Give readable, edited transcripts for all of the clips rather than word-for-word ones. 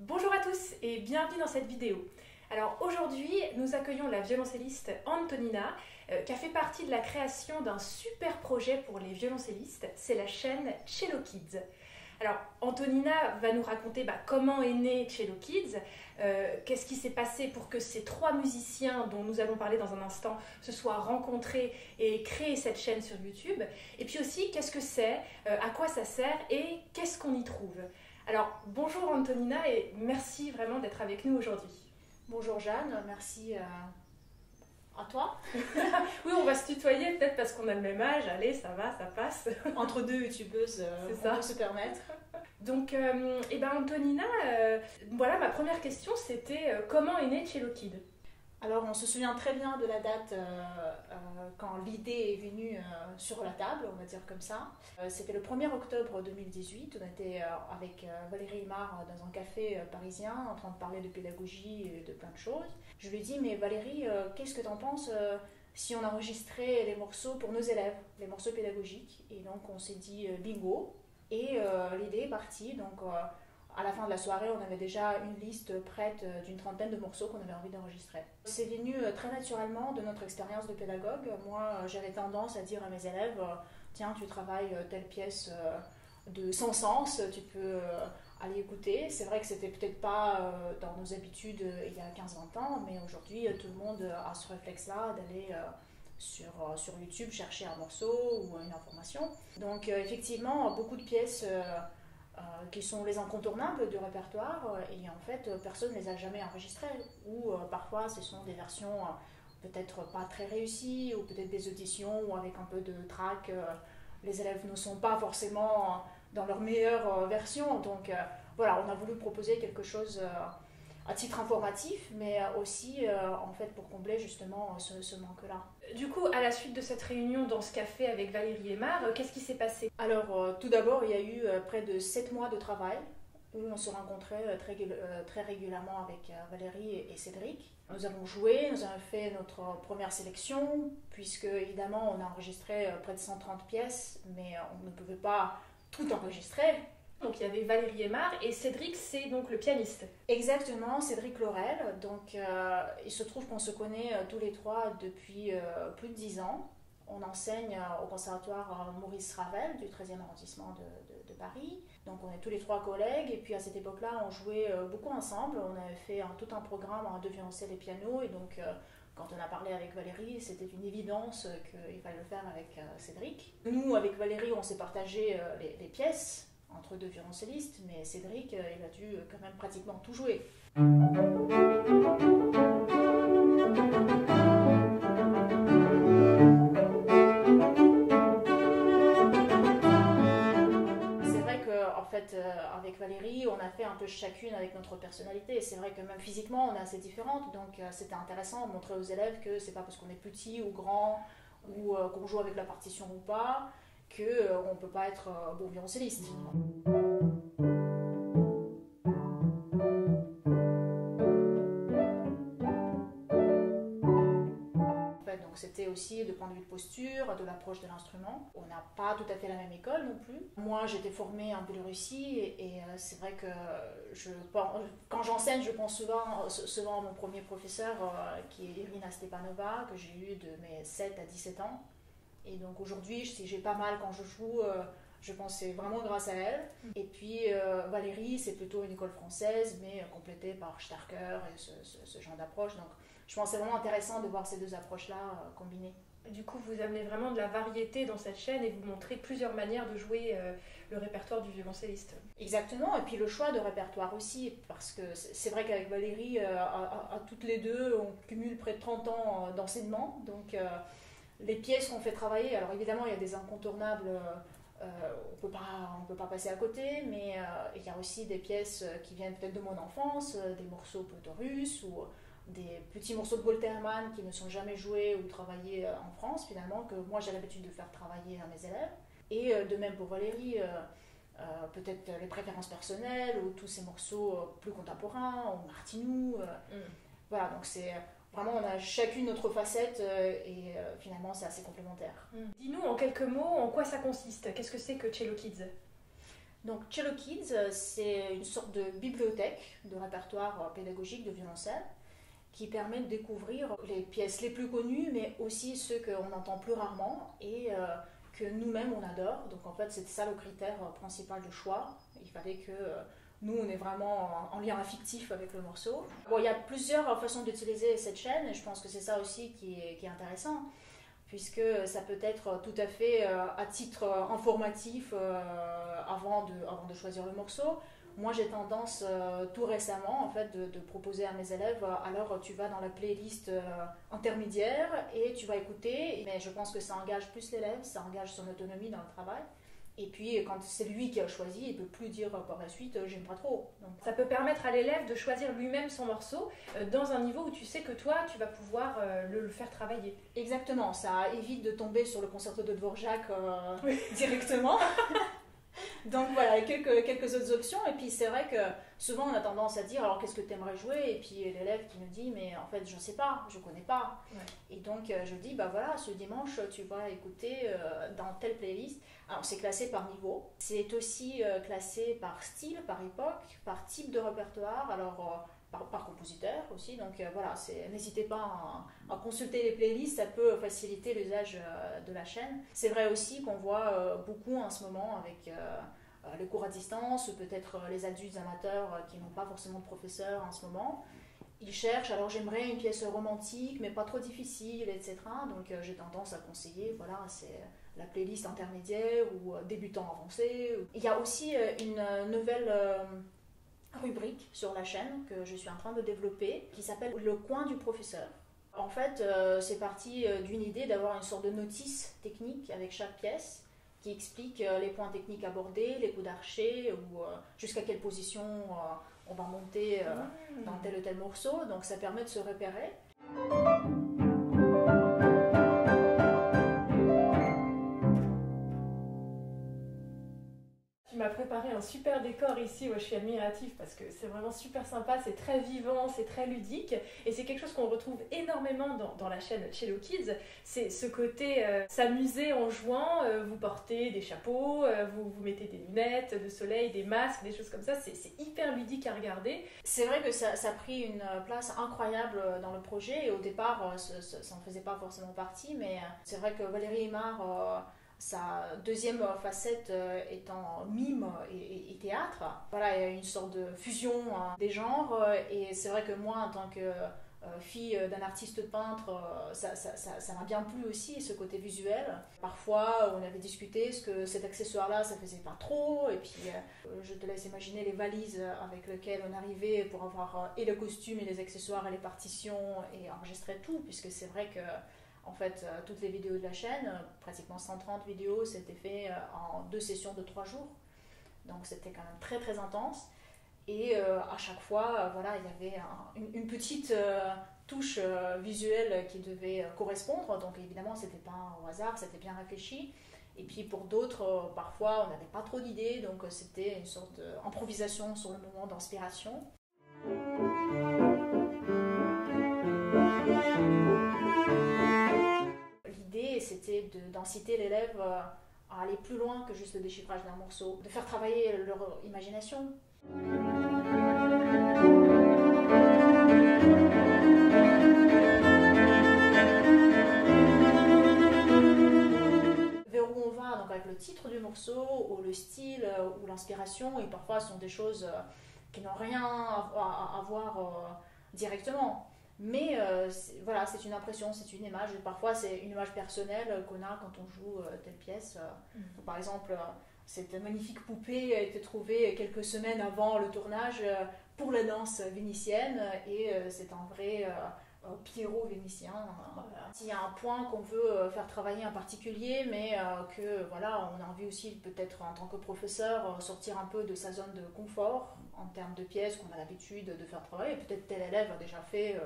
Bonjour à tous et bienvenue dans cette vidéo. Alors aujourd'hui, nous accueillons la violoncelliste Antonina qui a fait partie de la création d'un super projet pour les violoncellistes, c'est la chaîne Cello Kids. Alors Antonina va nous raconter comment est né Cello Kids, qu'est-ce qui s'est passé pour que ces trois musiciens dont nous allons parler dans un instant se soient rencontrés et créé cette chaîne sur YouTube, et puis aussi qu'est-ce que c'est, à quoi ça sert et qu'est-ce qu'on y trouve. Alors, bonjour Antonina et merci vraiment d'être avec nous aujourd'hui. Bonjour Jeanne, merci à toi. Oui, on va se tutoyer peut-être parce qu'on a le même âge, allez, ça va, ça passe. Entre deux youtubeuses, on peut se permettre. Donc, Antonina, voilà, ma première question c'était comment est né Cello Kids? Alors on se souvient très bien de la date quand l'idée est venue sur la table, on va dire comme ça. C'était le 1er octobre 2018, on était avec Valérie Aymar dans un café parisien en train de parler de pédagogie et de plein de choses. Je lui ai dit, mais Valérie, qu'est-ce que tu en penses si on enregistrait les morceaux pour nos élèves, les morceaux pédagogiques? Et donc on s'est dit bingo, et l'idée est partie. Donc à la fin de la soirée, on avait déjà une liste prête d'une trentaine de morceaux qu'on avait envie d'enregistrer. C'est venu très naturellement de notre expérience de pédagogue. Moi, j'avais tendance à dire à mes élèves, tiens, tu travailles telle pièce de sans sens, tu peux aller écouter. C'est vrai que c'était peut-être pas dans nos habitudes il y a 15-20 ans, mais aujourd'hui, tout le monde a ce réflexe-là d'aller sur YouTube chercher un morceau ou une information. Donc effectivement, beaucoup de pièces qui sont les incontournables du répertoire et en fait personne ne les a jamais enregistrées, ou parfois ce sont des versions peut-être pas très réussies, ou peut-être des auditions où avec un peu de trac les élèves ne sont pas forcément dans leur meilleure version. Donc voilà, on a voulu proposer quelque chose à titre informatif, mais aussi en fait pour combler justement ce manque-là. Du coup, à la suite de cette réunion dans ce café avec Valérie Aymar, qu'est-ce qui s'est passé? Alors tout d'abord, il y a eu près de 7 mois de travail où on se rencontrait très régulièrement avec Valérie et Cédric. Nous avons joué, nous avons fait notre première sélection, puisque évidemment on a enregistré près de 130 pièces, mais on ne pouvait pas tout enregistrer. Donc il y avait Valérie Aymar et Cédric, c'est donc le pianiste. Exactement, Cédric Laurel. Donc il se trouve qu'on se connaît tous les trois depuis plus de 10 ans. On enseigne au conservatoire Maurice Ravel du 13e arrondissement de Paris. Donc on est tous les trois collègues, et puis à cette époque-là on jouait beaucoup ensemble. On avait fait tout un programme de violoncelle et piano, et donc quand on a parlé avec Valérie, c'était une évidence qu'il fallait le faire avec Cédric. Nous, avec Valérie, on s'est partagé les pièces entre deux violoncellistes, mais Cédric, il a dû quand même pratiquement tout jouer. C'est vrai qu'en fait, avec Valérie, on a fait un peu chacune avec notre personnalité. C'est vrai que même physiquement, on est assez différentes, donc c'était intéressant de montrer aux élèves que c'est pas parce qu'on est petit ou grand, ou qu'on joue avec la partition ou pas, qu'on ne peut pas être bon violoncelliste. Donc c'était aussi de point de vue de posture, de l'approche de l'instrument. On n'a pas tout à fait la même école non plus. Moi j'étais formée en Biélorussie, et c'est vrai que quand j'enseigne, je pense souvent à mon premier professeur qui est Irina Stepanova, que j'ai eu de mes 7 à 17 ans. Et donc aujourd'hui, si j'ai pas mal quand je joue, je pense que c'est vraiment grâce à elle. Et puis Valérie, c'est plutôt une école française, mais complétée par Starker et ce genre d'approche. Donc je pense que c'est vraiment intéressant de voir ces deux approches-là combinées. Du coup, vous amenez vraiment de la variété dans cette chaîne et vous montrez plusieurs manières de jouer le répertoire du violoncelliste. Exactement, et puis le choix de répertoire aussi, parce que c'est vrai qu'avec Valérie, à toutes les deux, on cumule près de 30 ans d'enseignement. Donc les pièces qu'on fait travailler, alors évidemment il y a des incontournables, on peut pas passer à côté, mais il y a aussi des pièces qui viennent peut-être de mon enfance, des morceaux plutôt russes, ou des petits morceaux de Woltermann qui ne sont jamais joués ou travaillés en France finalement, que moi j'ai l'habitude de faire travailler à mes élèves. Et de même pour Valérie, peut-être les préférences personnelles, ou tous ces morceaux plus contemporains, ou Martinou. Voilà, donc c'est vraiment, on a chacune notre facette et finalement c'est assez complémentaire. Dis-nous en quelques mots en quoi ça consiste. Qu'est-ce que c'est que Cello Kids? Donc Cello Kids, c'est une sorte de bibliothèque de répertoire pédagogique de violoncelle qui permet de découvrir les pièces les plus connues, mais aussi ceux qu'on entend plus rarement et que nous-mêmes on adore. Donc en fait, c'était ça le critère principal de choix. Il fallait que nous, on est vraiment en lien affectif avec le morceau. Bon, il y a plusieurs façons d'utiliser cette chaîne et je pense que c'est ça aussi qui est intéressant, puisque ça peut être tout à fait à titre informatif avant de choisir le morceau. Moi, j'ai tendance tout récemment en fait, de proposer à mes élèves, alors tu vas dans la playlist intermédiaire et tu vas écouter, mais je pense que ça engage plus l'élève, ça engage son autonomie dans le travail. Et puis, quand c'est lui qui a choisi, il ne peut plus dire par la suite « j'aime pas trop ». Donc, ça peut permettre à l'élève de choisir lui-même son morceau dans un niveau où tu sais que toi, tu vas pouvoir le faire travailler. Exactement, ça évite de tomber sur le concerto de Dvorak directement. Donc voilà, quelques autres options. Et puis c'est vrai que souvent on a tendance à dire alors qu'est-ce que tu aimerais jouer, et puis l'élève qui me dit mais en fait je ne sais pas, je ne connais pas. Ouais. Et donc je dis bah voilà, ce dimanche tu vas écouter dans telle playlist. Alors c'est classé par niveau, c'est aussi classé par style, par époque, par type de répertoire. Alors par compositeur aussi, donc voilà, n'hésitez pas à consulter les playlists, ça peut faciliter l'usage de la chaîne. C'est vrai aussi qu'on voit beaucoup en ce moment avec les cours à distance, ou peut-être les adultes amateurs qui n'ont pas forcément de professeur en ce moment. Ils cherchent, alors j'aimerais une pièce romantique, mais pas trop difficile, etc. Donc j'ai tendance à conseiller, voilà, c'est la playlist intermédiaire ou débutant avancé. Il y a aussi une nouvelle rubrique sur la chaîne que je suis en train de développer qui s'appelle le coin du professeur. En fait, c'est parti d'une idée d'avoir une sorte de notice technique avec chaque pièce qui explique les points techniques abordés, les coups d'archet ou jusqu'à quelle position on va monter dans tel ou tel morceau. Donc ça permet de se repérer. Tu m'as préparé un super décor ici, je suis admirative parce que c'est vraiment super sympa, c'est très vivant, c'est très ludique et c'est quelque chose qu'on retrouve énormément dans la chaîne Cello Kids. C'est ce côté s'amuser en jouant, vous portez des chapeaux, vous mettez des lunettes de soleil, des masques, des choses comme ça, c'est hyper ludique à regarder. C'est vrai que ça a pris une place incroyable dans le projet et au départ ça n'en faisait pas forcément partie, mais c'est vrai que Valérie Aymar, sa deuxième facette étant mime et théâtre. Voilà, il y a une sorte de fusion des genres et c'est vrai que moi, en tant que fille d'un artiste peintre, ça m'a bien plu aussi, ce côté visuel. Parfois, on avait discuté ce que cet accessoire-là, ça faisait pas trop, et puis je te laisse imaginer les valises avec lesquelles on arrivait pour avoir et le costume et les accessoires et les partitions et enregistrer tout, puisque c'est vrai que en fait, toutes les vidéos de la chaîne, pratiquement 130 vidéos, c'était fait en 2 sessions de 3 jours. Donc c'était quand même très très intense. Et à chaque fois, voilà, il y avait une petite touche visuelle qui devait correspondre. Donc évidemment, c'était pas au hasard, c'était bien réfléchi. Et puis pour d'autres, parfois, on n'avait pas trop d'idées. Donc c'était une sorte d'improvisation sur le moment d'inspiration. L'idée, c'était d'inciter l'élève à aller plus loin que juste le déchiffrage d'un morceau, de faire travailler leur imagination. Vers où on va, donc avec le titre du morceau, ou le style, ou l'inspiration, et parfois ce sont des choses qui n'ont rien à voir directement. Mais voilà, c'est une impression, c'est une image. Parfois, c'est une image personnelle qu'on a quand on joue telle pièce. Par exemple, cette magnifique poupée a été trouvée quelques semaines avant le tournage pour la danse vénitienne. Et c'est un vrai Pierrot vénitien. S'il y a un point qu'on veut faire travailler en particulier, mais que voilà, on a envie aussi peut-être en tant que professeur sortir un peu de sa zone de confort en termes de pièces qu'on a l'habitude de faire travailler. Peut-être tel élève a déjà fait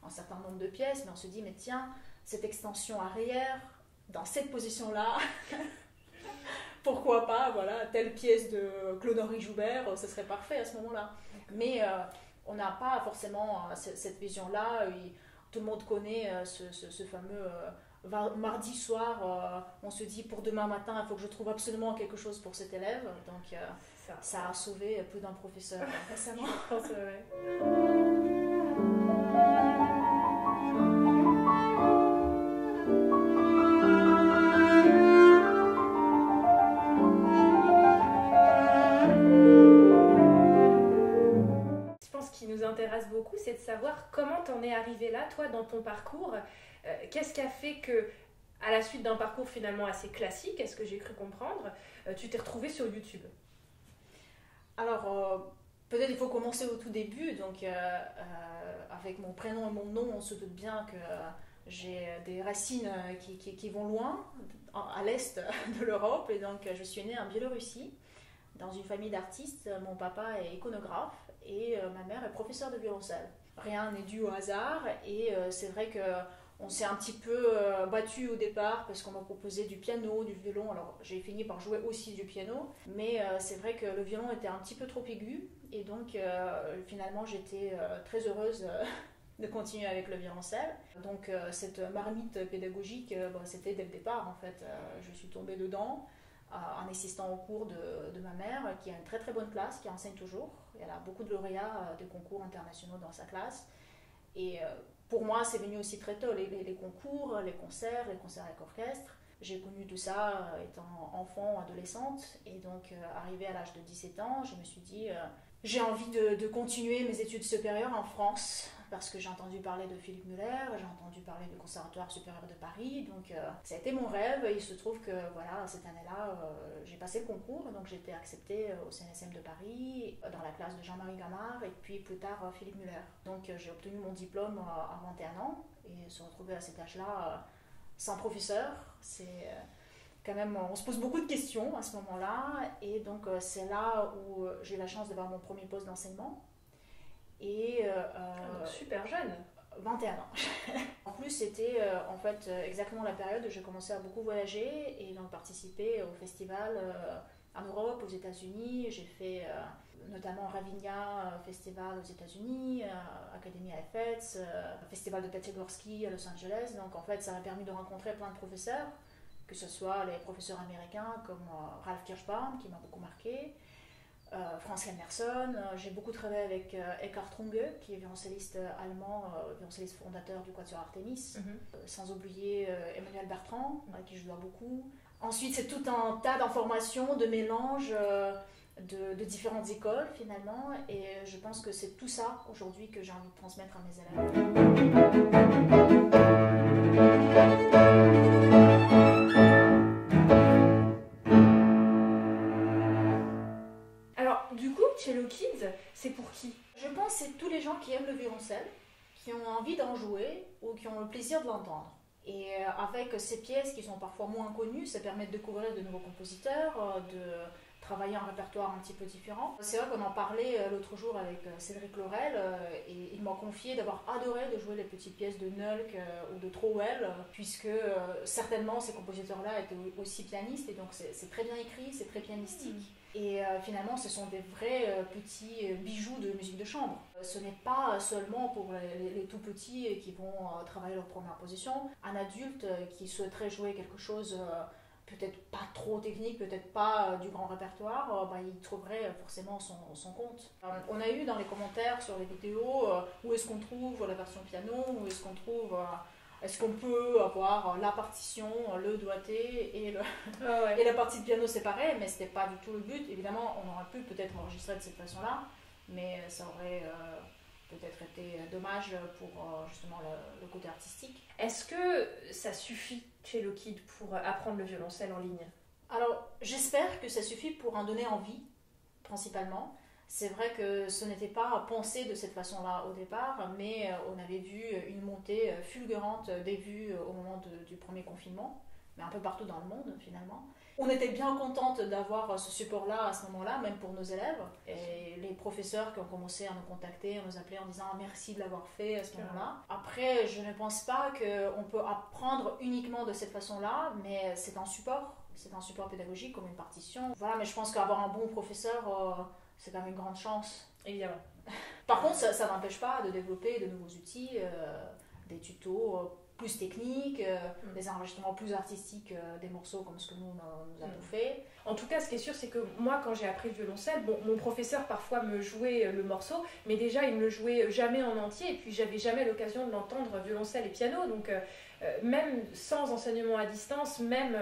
un certain nombre de pièces, mais on se dit mais tiens, cette extension arrière, dans cette position-là, pourquoi pas, voilà, telle pièce de Claude-Henri Joubert, ce serait parfait à ce moment-là. Mais on n'a pas forcément cette vision-là. Tout le monde connaît ce fameux mardi soir, on se dit pour demain matin, il faut que je trouve absolument quelque chose pour cet élève. Donc Ça a sauvé plus d'un professeur récemment. Je pense, ouais. Je pense qu'il nous intéresse beaucoup, c'est de savoir comment t'en es arrivé là, toi, dans ton parcours. Qu'est-ce qui a fait que, à la suite d'un parcours finalement assez classique, est-ce que j'ai cru comprendre, tu t'es retrouvé sur YouTube? Alors, peut-être il faut commencer au tout début. Donc, avec mon prénom et mon nom, on se doute bien que j'ai des racines qui vont loin, à l'est de l'Europe. Et donc, je suis née en Biélorussie, dans une famille d'artistes. Mon papa est iconographe et ma mère est professeure de violoncelle. Rien n'est dû au hasard. Et c'est vrai que on s'est un petit peu battu au départ parce qu'on m'a proposé du piano, du violon. Alors j'ai fini par jouer aussi du piano, mais c'est vrai que le violon était un petit peu trop aigu et donc finalement j'étais très heureuse de continuer avec le violoncelle. Donc cette marmite pédagogique, c'était dès le départ en fait. Je suis tombée dedans en assistant au cours de ma mère qui a une très très bonne classe, qui enseigne toujours. Elle a beaucoup de lauréats de concours internationaux dans sa classe. Et pour moi, c'est venu aussi très tôt, les concours, les concerts avec orchestre. J'ai connu tout ça étant enfant, adolescente. Et donc, arrivé à l'âge de 17 ans, je me suis dit, j'ai envie de continuer mes études supérieures en France, parce que j'ai entendu parler de Philippe Muller, j'ai entendu parler du Conservatoire supérieur de Paris. Donc, ça a été mon rêve. Et il se trouve que, voilà, cette année-là, j'ai passé le concours. Donc, j'ai été acceptée au CNSM de Paris, dans la classe de Jean-Marie Gamard, et puis plus tard, Philippe Muller. Donc, j'ai obtenu mon diplôme à 21 ans. Et se retrouver à cet âge-là, sans professeur, c'est quand même, on se pose beaucoup de questions à ce moment-là. Et donc, c'est là où j'ai eu la chance d'avoir mon premier poste d'enseignement. Et super jeune. 21 ans. En plus, c'était en fait exactement la période où j'ai commencé à beaucoup voyager et donc participer au festival en Europe, aux États-Unis. J'ai fait notamment Ravinia Festival aux États-Unis, Académie FX, Festival de Pettigorski à Los Angeles. Donc en fait, ça m'a permis de rencontrer plein de professeurs, que ce soit les professeurs américains comme Ralph Kirschbaum, qui m'a beaucoup marqué, Franz Emerson. J'ai beaucoup travaillé avec Eckhard Runge, qui est violoncelliste allemand, violoncelliste fondateur du Quatuor Artemis, sans oublier Emmanuel Bertrand, à qui je dois beaucoup. Ensuite, c'est tout un tas d'informations, de mélanges de différentes écoles finalement, et je pense que c'est tout ça aujourd'hui que j'ai envie de transmettre à mes élèves. Cello Kids, c'est pour qui? Je pense que c'est tous les gens qui aiment le violoncelle, qui ont envie d'en jouer ou qui ont le plaisir de l'entendre. Et avec ces pièces qui sont parfois moins connues, ça permet de découvrir de nouveaux compositeurs, de travailler un répertoire un petit peu différent. C'est vrai qu'on en parlait l'autre jour avec Cédric Laurel et il m'a confié d'avoir adoré de jouer les petites pièces de Nulk ou de Trowell, puisque certainement ces compositeurs-là étaient aussi pianistes et donc c'est très bien écrit, c'est très pianistique. Et finalement, ce sont des vrais petits bijoux de musique de chambre. Ce n'est pas seulement pour les tout petits qui vont travailler leur première position. Un adulte qui souhaiterait jouer quelque chose peut-être pas trop technique, peut-être pas du grand répertoire, il trouverait forcément son compte. On a eu dans les commentaires sur les vidéos où est-ce qu'on trouve la version piano, où est-ce qu'on trouve... Est-ce qu'on peut avoir la partition, le doigté et la partie de piano séparée, mais ce n'était pas du tout le but. Évidemment, on aurait pu peut-être enregistrer de cette façon-là, mais ça aurait peut-être été dommage pour justement le côté artistique. Est-ce que ça suffit chez Cello Kids pour apprendre le violoncelle en ligne? Alors, j'espère que ça suffit pour en donner envie, principalement. C'est vrai que ce n'était pas pensé de cette façon-là au départ, mais on avait vu une montée fulgurante des vues au moment du premier confinement, mais un peu partout dans le monde finalement. On était bien contente d'avoir ce support-là à ce moment-là, même pour nos élèves. Et les professeurs qui ont commencé à nous contacter, à nous appeler en disant merci de l'avoir fait à ce moment-là. Après, je ne pense pas qu'on peut apprendre uniquement de cette façon-là, mais c'est un support pédagogique comme une partition. Voilà, mais je pense qu'avoir un bon professeur... c'est quand même une grande chance. Évidemment. Par contre, ça n'empêche pas de développer de nouveaux outils, des tutos plus techniques, des enregistrements plus artistiques des morceaux comme ce que nous avons fait. En tout cas, ce qui est sûr, c'est que moi, quand j'ai appris le violoncelle, bon, mon professeur parfois me jouait le morceau, mais déjà, il me le jouait jamais en entier, et puis j'avais jamais l'occasion de l'entendre violoncelle et piano, donc même sans enseignement à distance, même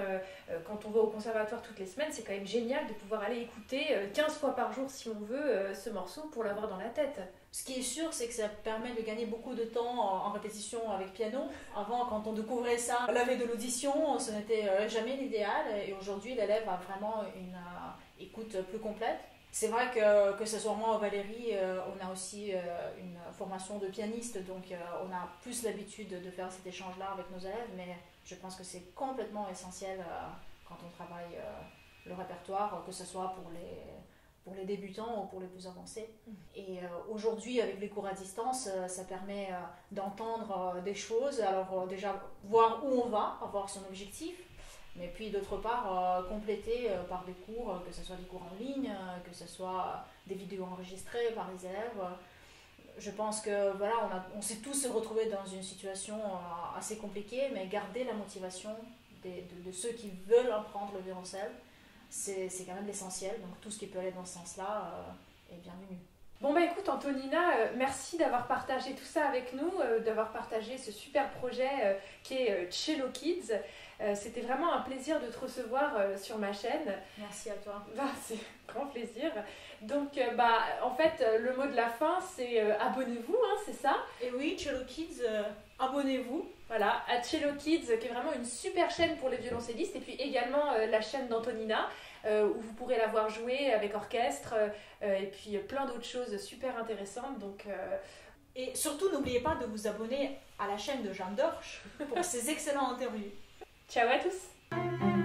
quand on va au conservatoire toutes les semaines, c'est quand même génial de pouvoir aller écouter 15 fois par jour, si on veut, ce morceau pour l'avoir dans la tête. Ce qui est sûr, c'est que ça permet de gagner beaucoup de temps en répétition avec piano. Avant, quand on découvrait ça, la veille de l'audition, ce n'était jamais l'idéal. Et aujourd'hui, l'élève a vraiment une écoute plus complète. C'est vrai que ce soit moi ou Valérie, on a aussi une formation de pianiste, donc on a plus l'habitude de faire cet échange-là avec nos élèves, mais je pense que c'est complètement essentiel quand on travaille le répertoire, que ce soit pour les débutants ou pour les plus avancés. Et aujourd'hui, avec les cours à distance, ça permet d'entendre des choses, alors déjà voir où on va, avoir son objectif, mais puis d'autre part compléter par des cours, que ce soit des cours en ligne, que ce soit des vidéos enregistrées par les élèves. Je pense que voilà, on s'est tous retrouvés dans une situation assez compliquée, mais garder la motivation de ceux qui veulent apprendre le violoncelle, c'est quand même l'essentiel. Donc tout ce qui peut aller dans ce sens-là est bienvenu. Bon bah écoute Antonina, merci d'avoir partagé tout ça avec nous, d'avoir partagé ce super projet qui est Cello Kids. C'était vraiment un plaisir de te recevoir sur ma chaîne. Merci à toi. Bah, c'est un grand plaisir. Donc en fait le mot de la fin c'est abonnez-vous, hein, c'est ça? Et oui, Cello Kids, abonnez-vous. Voilà, à Cello Kids qui est vraiment une super chaîne pour les violoncellistes et puis également la chaîne d'Antonina. Où vous pourrez la voir jouer avec orchestre et puis plein d'autres choses super intéressantes. Donc, et surtout, n'oubliez pas de vous abonner à la chaîne de Jeanne Dorsch pour ses excellentes interviews. Ciao à tous!